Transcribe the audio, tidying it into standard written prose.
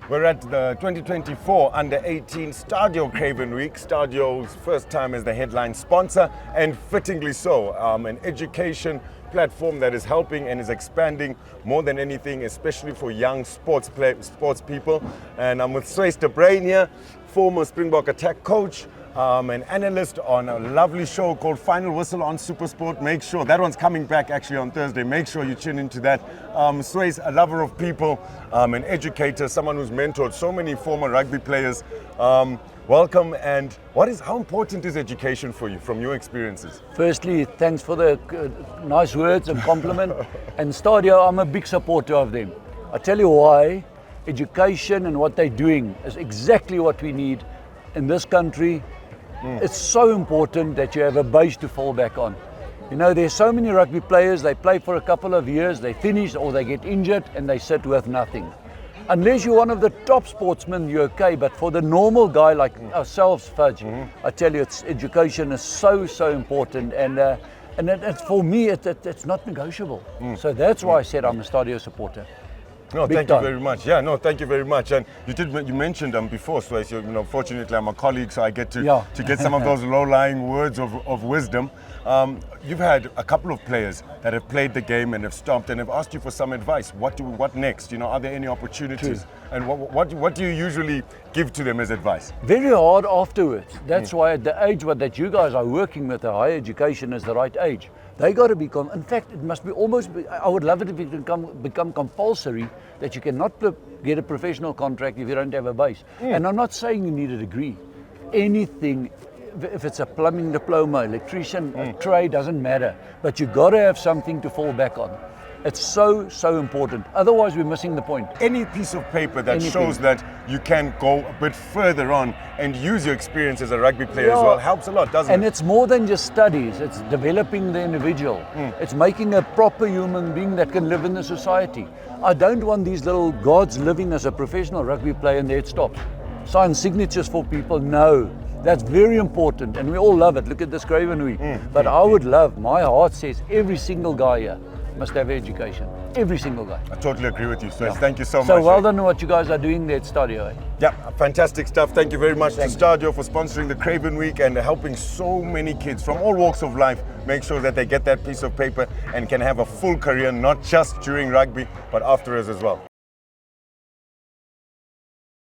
We're at the 2024 Under-18 STADIO Craven Week. STADIO's first time as the headline sponsor, and fittingly so. An education platform that is helping and is expanding more than anything, especially for young sports people. And I'm with Swys de Bruin here, former Springbok attack coach, an analyst on a lovely show called Final Whistle on SuperSport. Make sure, that one's coming back actually on Thursday. Make sure you tune into that. Swys, a lover of people, an educator, someone who's mentored so many former rugby players. Welcome, and how important is education for you from your experiences? Firstly, thanks for the nice words and compliment. And Stadio, I'm a big supporter of them. I tell you why. Education and what they're doing is exactly what we need in this country. It's so important that you have a base to fall back on. You know, there's so many rugby players, they play for a couple of years, they finish or they get injured and they sit with nothing. Unless you're one of the top sportsmen, you're okay, but for the normal guy like ourselves, Fudge, I tell you, education is so important, and it's, for me, it's not negotiable. So that's why I said I'm a Stadio supporter. No, Big thank time. you very much. Yeah, no, thank you very much. And you mentioned before, so fortunately I'm a colleague, so I get to get some of those low-lying words of wisdom. You've had a couple of players that have played the game and have stopped and have asked you for some advice. What next? Are there any opportunities? True. And what do you usually give to them as advice? Very hard afterwards. That's why at the age that you guys are working with, the higher education is the right age. They got to become, in fact, it must be I would love it if it become compulsory that you cannot get a professional contract if you don't have a base. And I'm not saying you need a degree. Anything, if it's a plumbing diploma, electrician, a trade, doesn't matter. But you got to have something to fall back on. It's so important. Otherwise, we're missing the point. Any piece of paper that shows that you can go a bit further on and use your experience as a rugby player as well helps a lot, doesn't it? And it's more than just studies. It's developing the individual. It's making a proper human being that can live in the society. I don't want these little gods living as a professional rugby player and there it stops. Sign signatures for people, no. That's very important, and we all love it. Look at this Craven Week. But I would love, my heart says, every single guy here must have education. Every single guy. I totally agree with you, Swys. Thank you so much. So well done on what you guys are doing there at Stadio. Yeah, fantastic stuff. Thank you very much to Stadio for sponsoring the Craven Week and helping so many kids from all walks of life make sure that they get that piece of paper and can have a full career, not just during rugby, but afterwards as well.